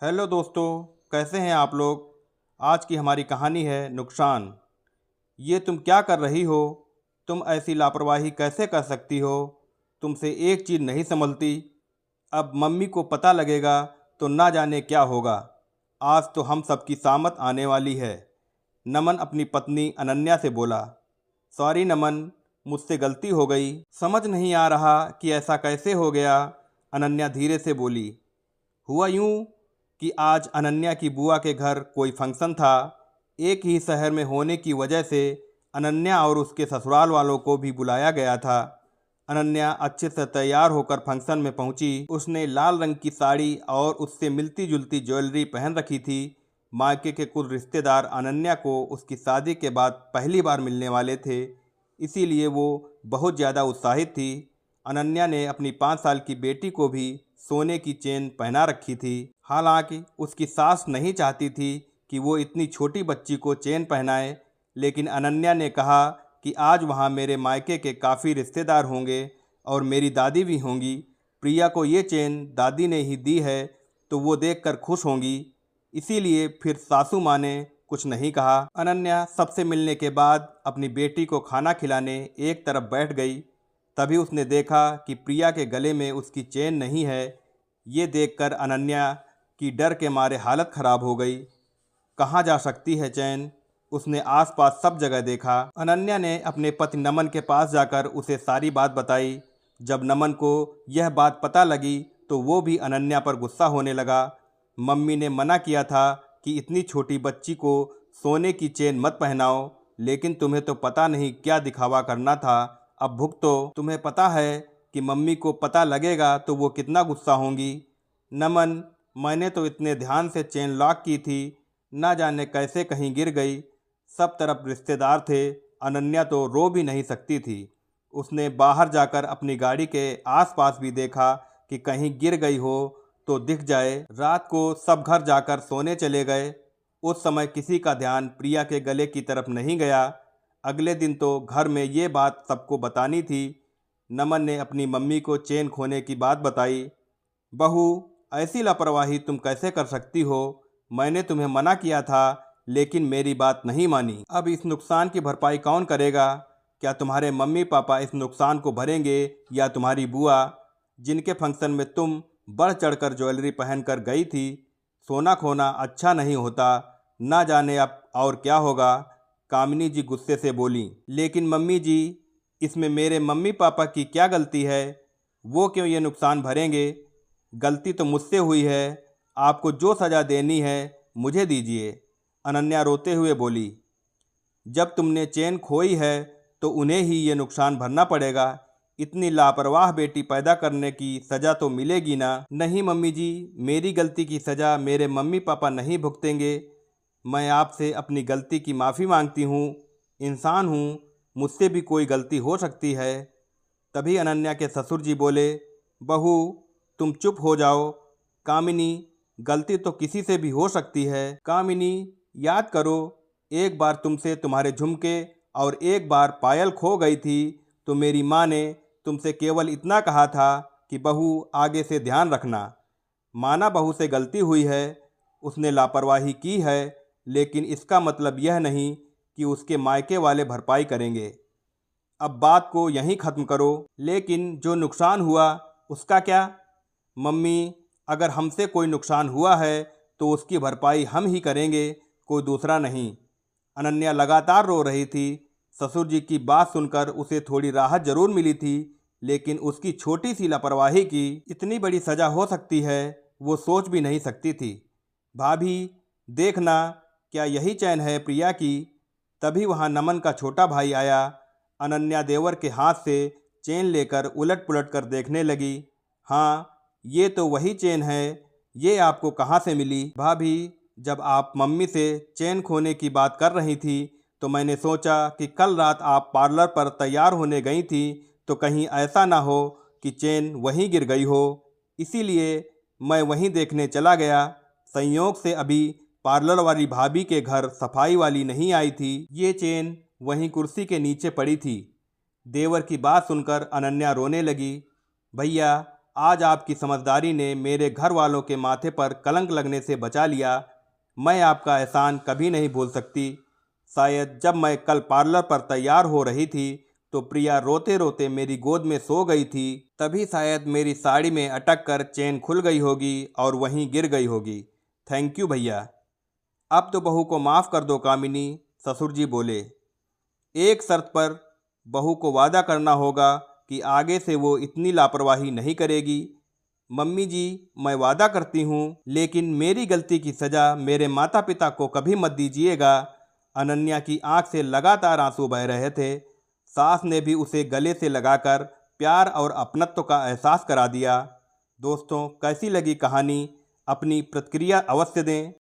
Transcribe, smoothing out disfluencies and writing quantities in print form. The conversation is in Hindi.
हेलो दोस्तों, कैसे हैं आप लोग। आज की हमारी कहानी है नुकसान। ये तुम क्या कर रही हो? तुम ऐसी लापरवाही कैसे कर सकती हो? तुमसे एक चीज़ नहीं संभलती। अब मम्मी को पता लगेगा तो ना जाने क्या होगा। आज तो हम सबकी सामत आने वाली है। नमन अपनी पत्नी अनन्या से बोला। सॉरी नमन, मुझसे गलती हो गई। समझ नहीं आ रहा कि ऐसा कैसे हो गया। अनन्या धीरे से बोली। हुआ यूं कि आज अनन्या की बुआ के घर कोई फंक्शन था। एक ही शहर में होने की वजह से अनन्या और उसके ससुराल वालों को भी बुलाया गया था। अनन्या अच्छे से तैयार होकर फंक्शन में पहुंची। उसने लाल रंग की साड़ी और उससे मिलती जुलती ज्वेलरी पहन रखी थी। मायके के कुछ रिश्तेदार अनन्या को उसकी शादी के बाद पहली बार मिलने वाले थे, इसीलिए वो बहुत ज़्यादा उत्साहित थी। अनन्या ने अपनी 5 साल की बेटी को भी सोने की चेन पहना रखी थी। हालांकि उसकी सास नहीं चाहती थी कि वो इतनी छोटी बच्ची को चेन पहनाए, लेकिन अनन्या ने कहा कि आज वहाँ मेरे मायके के काफ़ी रिश्तेदार होंगे और मेरी दादी भी होंगी। प्रिया को ये चेन दादी ने ही दी है तो वो देखकर खुश होंगी। इसीलिए फिर सासू माँ ने कुछ नहीं कहा। अनन्या सबसे मिलने के बाद अपनी बेटी को खाना खिलाने एक तरफ बैठ गई। तभी उसने देखा कि प्रिया के गले में उसकी चेन नहीं है। ये देखकर अनन्या की डर के मारे हालत खराब हो गई। कहाँ जा सकती है चैन? उसने आसपास सब जगह देखा। अनन्या ने अपने पति नमन के पास जाकर उसे सारी बात बताई। जब नमन को यह बात पता लगी तो वो भी अनन्या पर गुस्सा होने लगा। मम्मी ने मना किया था कि इतनी छोटी बच्ची को सोने की चेन मत पहनाओ, लेकिन तुम्हें तो पता नहीं क्या दिखावा करना था। अब भुगतो। तुम्हें पता है कि मम्मी को पता लगेगा तो वो कितना गुस्सा होंगी। नमन, मैंने तो इतने ध्यान से चेन लॉक की थी, ना जाने कैसे कहीं गिर गई। सब तरफ रिश्तेदार थे, अनन्या तो रो भी नहीं सकती थी। उसने बाहर जाकर अपनी गाड़ी के आसपास भी देखा कि कहीं गिर गई हो तो दिख जाए। रात को सब घर जाकर सोने चले गए। उस समय किसी का ध्यान प्रिया के गले की तरफ नहीं गया। अगले दिन तो घर में ये बात सबको बतानी थी। नमन ने अपनी मम्मी को चेन खोने की बात बताई। बहू, ऐसी लापरवाही तुम कैसे कर सकती हो? मैंने तुम्हें मना किया था, लेकिन मेरी बात नहीं मानी। अब इस नुकसान की भरपाई कौन करेगा? क्या तुम्हारे मम्मी पापा इस नुकसान को भरेंगे या तुम्हारी बुआ, जिनके फंक्शन में तुम बढ़ चढ़कर ज्वेलरी पहनकर गई थी? सोना खोना अच्छा नहीं होता, ना जाने अब और क्या होगा। कामिनी जी गुस्से से बोली। लेकिन मम्मी जी, इसमें मेरे मम्मी पापा की क्या गलती है? वो क्यों ये नुकसान भरेंगे? गलती तो मुझसे हुई है। आपको जो सज़ा देनी है मुझे दीजिए। अनन्या रोते हुए बोली। जब तुमने चेन खोई है तो उन्हें ही ये नुकसान भरना पड़ेगा। इतनी लापरवाह बेटी पैदा करने की सज़ा तो मिलेगी ना। नहीं मम्मी जी, मेरी गलती की सज़ा मेरे मम्मी पापा नहीं भुगतेंगे। मैं आपसे अपनी गलती की माफ़ी मांगती हूँ। इंसान हूँ, मुझसे भी कोई गलती हो सकती है। तभी अनन्या के ससुर जी बोले। बहू, तुम चुप हो जाओ। कामिनी, गलती तो किसी से भी हो सकती है। कामिनी, याद करो, एक बार तुमसे तुम्हारे झुमके और एक बार पायल खो गई थी तो मेरी माँ ने तुमसे केवल इतना कहा था कि बहू आगे से ध्यान रखना। माना बहू से गलती हुई है, उसने लापरवाही की है, लेकिन इसका मतलब यह नहीं कि उसके मायके वाले भरपाई करेंगे। अब बात को यहीं ख़त्म करो। लेकिन जो नुकसान हुआ उसका क्या? मम्मी, अगर हमसे कोई नुकसान हुआ है तो उसकी भरपाई हम ही करेंगे, कोई दूसरा नहीं। अनन्या लगातार रो रही थी। ससुर जी की बात सुनकर उसे थोड़ी राहत जरूर मिली थी, लेकिन उसकी छोटी सी लापरवाही की इतनी बड़ी सज़ा हो सकती है वो सोच भी नहीं सकती थी। भाभी, देखना, क्या यही चैन है प्रिया की? तभी वहाँ नमन का छोटा भाई आया। अनन्या देवर के हाथ से चेन लेकर उलट पुलट कर देखने लगी। हाँ, ये तो वही चेन है। ये आपको कहाँ से मिली? भाभी, जब आप मम्मी से चेन खोने की बात कर रही थी तो मैंने सोचा कि कल रात आप पार्लर पर तैयार होने गई थी तो कहीं ऐसा ना हो कि चेन वहीं गिर गई हो, इसीलिए मैं वहीं देखने चला गया। संयोग से अभी पार्लर वाली भाभी के घर सफाई वाली नहीं आई थी। ये चेन वहीं कुर्सी के नीचे पड़ी थी। देवर की बात सुनकर अनन्या रोने लगी। भैया, आज आपकी समझदारी ने मेरे घर वालों के माथे पर कलंक लगने से बचा लिया। मैं आपका एहसान कभी नहीं भूल सकती। शायद जब मैं कल पार्लर पर तैयार हो रही थी तो प्रिया रोते रोते मेरी गोद में सो गई थी। तभी शायद मेरी साड़ी में अटक कर चेन खुल गई होगी और वहीं गिर गई होगी। थैंक यू भैया। अब तो बहू को माफ़ कर दो कामिनी, ससुर जी बोले। एक शर्त पर, बहू को वादा करना होगा कि आगे से वो इतनी लापरवाही नहीं करेगी। मम्मी जी, मैं वादा करती हूँ, लेकिन मेरी गलती की सज़ा मेरे माता पिता को कभी मत दीजिएगा। अनन्या की आंख से लगातार आंसू बह रहे थे। सास ने भी उसे गले से लगाकर प्यार और अपनत्व का एहसास करा दिया। दोस्तों, कैसी लगी कहानी? अपनी प्रतिक्रिया अवश्य दें।